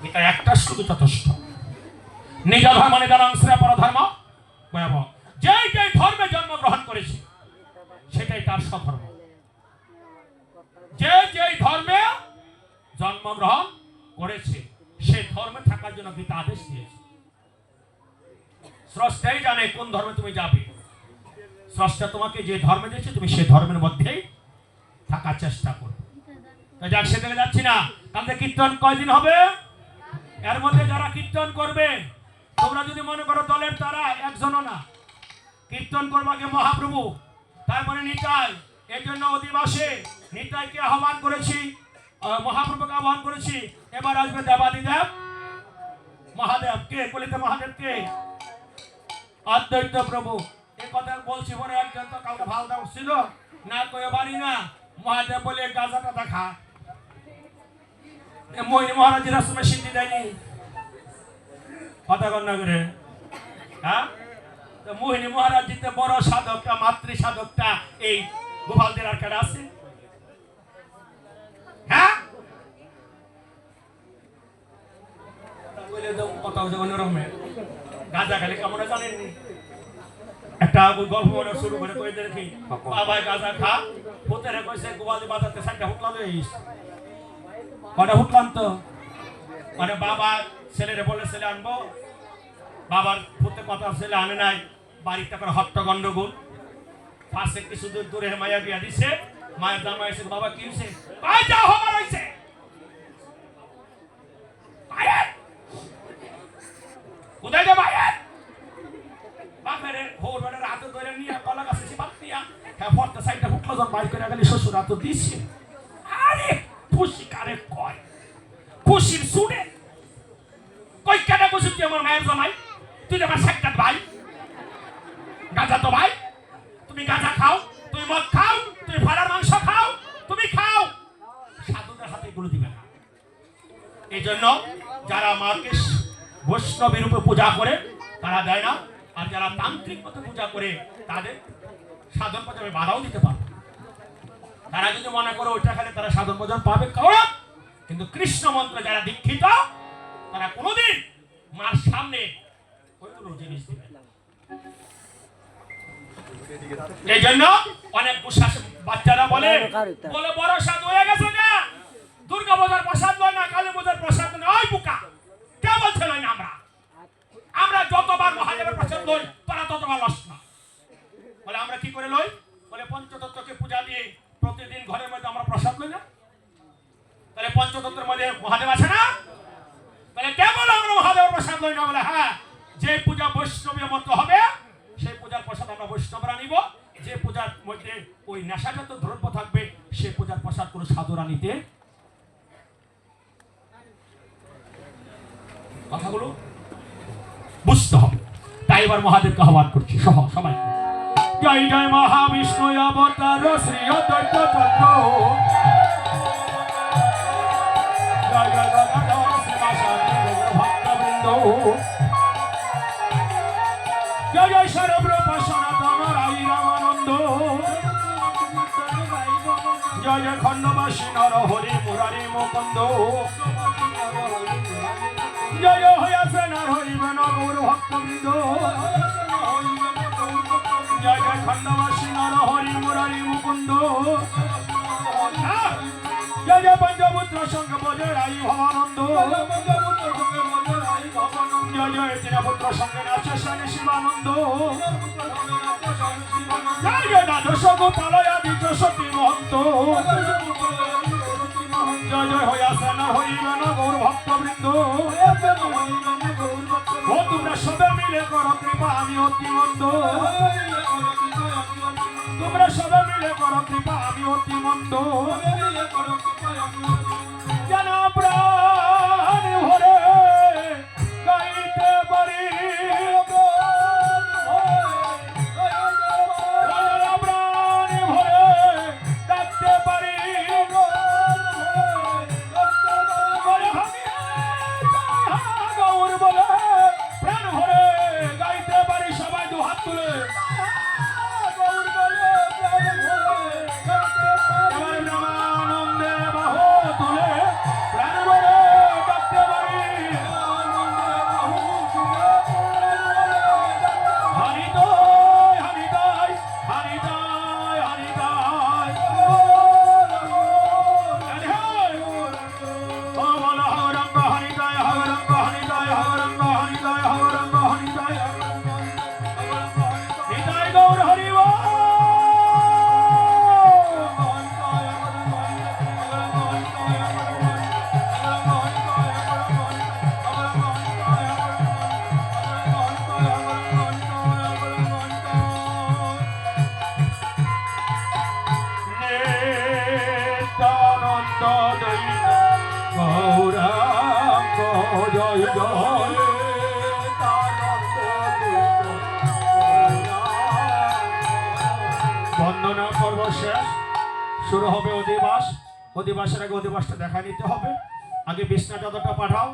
এটা একটা শুধু যথেষ্ট। নিজ ধর্ম নিদান শ্রেয় পরধর্ম ভয়াবহ। যেই যেই ধর্মে জন্মগ্রহণ করেছে সেটাই তার স্বধর্ম। যে যেই ধর্মে জন্মগ্রহণ করেছে সে ধর্মে থাকার জন্য গীতা আদেশ দিয়েছে। স্রষ্টাই জানে কোন ধর্মে তুমি যাবে। স্রষ্টা তোমাকে যে ধর্মে দিয়েছে তুমি সে ধর্মের মধ্যেই থাকার চেষ্টা করবে। যাক, সেদিকে যাচ্ছি না। কালকে কীর্তন কয়দিন হবে? এর মধ্যে যারা কীর্তন করবে, তোমরা যদি মনে করো দলের তারা একজনও না, কীর্তন করবাকে মহাপ্রভু, তারপরে নিতাই। এই জন্য অধিবাসে নিতাইকে আহ্বান করেছি, মহাপ্রভুকে আহ্বান করেছি। এবার আসবে দেবাদিদেব মহাদেব। কে? কলিতে মহাদেব কে? অদ্বৈত প্রভু। এই কথা বলছি বলে একজন তো কাউকে ভাল দাও ছিল না, কয়ে বাড়ি না মহাদেব বলে গাজাটা দেখা। মোহিনী মহারাজের আশ্রমে সিদ্ধি দেয়নি কথা কন্যা করে। হ্যাঁ, মোহিনী মহারাজ জিতে বড় সাধকটা, মাতৃ সাধকটা এই গোপালদের আর কেডা আছে? হ্যাঁ, কথা অন্যরকমের। গাঁজা খালি কেমন জানেননি? একটা গল্প মনে শুরু করে কই দেখি, বাবা গাঁজা খা, পুতেরে কইছে গোপালদি বাজাতে সাইডটা হুটলাম কটা হুটলাম তো। মানে বাবা ছেলেরে বলে ছেলে আনবো, বাবার পুতে কথা ছেলে আনে নাই, বাড়িতে করে হট্ট গন্ডগোল। পাশে কিছু দূর দূরে মায়া বিয়া দিছে, মায়ের জামা এসে বাবা কি হয়েছে? যা হবার হয়েছে কোথায় যে মায়ের বাপের ভোর বেলা রাতে ধরে নিয়ে কলা গাছে বাদ দিয়া হ্যাঁ ফর্তে সাইডটা হুটলো যখন বাইর করে গেলে শ্বশুর রাত দিচ্ছে। আরে খুশি কারে কয়, খুশির সুরে কই কেন খুশি? তুই আমার মায়ের জামাই, তুই আমার সাক্ষাৎ ভাই, গাঁজা তো ভাই। তুমি গাঁজা খাও, তুমি মদ খাও, তুমি ভাড়ার মাংস খাও, তুমি খাও, সাধুদের হাতে এগুলো দিবে না। এই জন্য যারা মাকে বৈষ্ণবের রূপে পূজা করে তারা দেয় না, আর যারা তান্ত্রিক মতো পূজা করে তাদের সাধন পর্যায়ে বাধাও দিতে পারবে। তারা যদি মনে করে ওইটা খেলে তারা সাধন পর্যায়ে পাবে কারণ, কিন্তু কৃষ্ণ মন্ত্রে যারা দীক্ষিত তারা কোনোদিন মার সামনে ওইগুলো জিনিস দিবে না। এই জন্য অনেক বাচ্চারা বলে বলে বড় সাধু হয়ে গেছে না, দুর্গা পূজার প্রসাদ লয় না, কালী পূজার প্রসাদ নয়। ওই বোকা, কে বলছে লয় না? আমরা যতবার মহাদেবের প্রসাদ লই তারা ততবার লস না। বলে আমরা কি করে লই? বলে পঞ্চতত্ত্বকে পূজা দিয়ে প্রতিদিন ঘরের মধ্যে আমরা প্রসাদ লই না। তাহলে পঞ্চতত্ত্বের মধ্যে মহাদেব আছে না? তাহলে কে বলে আমরা মহাদেবের প্রসাদ লই না? বলে হ্যাঁ, যে পূজা বৈষ্ণবীয় মতো হবে সেই পূজার প্রসাদ আমরা বৈষ্ণবরা নিব। যে পূজার মধ্যে ওই নেশাজাত দ্রব্য থাকবে সে পূজার প্রসাদ কোনো সাধুরা নিতে। কথাগুলো বুঝতে হবে। তাই এবার মহাদেবকে আহ্বান করছি সবাই। জয় জয় মহাবিষ্ণু অবতার শ্রী অদ্বৈত চন্দ্র, জয় জয় গদাধর শ্রীবাসাদি ভক্তবৃন্দ, জয় জয় সর্বরূপ সনাতন রাই রামানন্দ, জয় জয় খণ্ডবাসী নর হরি মুরারি মুকুন্দ, জয় হইয়াছে নর হরিবেন গৌর ভক্তবৃন্দ, জয় জয় খণ্ডবাসী নর হরি মুরারি মুকুন্দ, জয় জয় পঞ্চপুত্র সঙ্গে বজে রাই ভবানন্দ, জয় জয় তিনপুত্র সঙ্গে নাচে স্বামী শিবানন্দ, জয় জয় দ্বাদশ গোপালয়া দ্বিজ সতী মহন্ত, জয় জয় হইয়াছে নর হরিবেন গৌর ভক্তবৃন্দ। ও তোমরা সবে মিলে করো কৃপা আমি অতি মন্দ, তোমরা সবে মিলে করো কৃপা আমি অতি মন্দ, যেন প্রাণ ভরে গাইতে পারি, প্রাণ ভরে ডাকতে পারি, গৌর বলে প্রাণ ভরে গাইতে পারি। সবাই দু হাত তুলে গৌর বলে প্রাণ ভরে গাইতে পারি। দ্বৈত গৌরাঙ্গ জয় জয় বন্দনা পর্ব শেষ, শুরু হবে অধিবাস। অধিবাসের আগে অধিবাসটা দেখা নিতে হবে। আগে বিষ্ণা চাদরটা পাঠাও।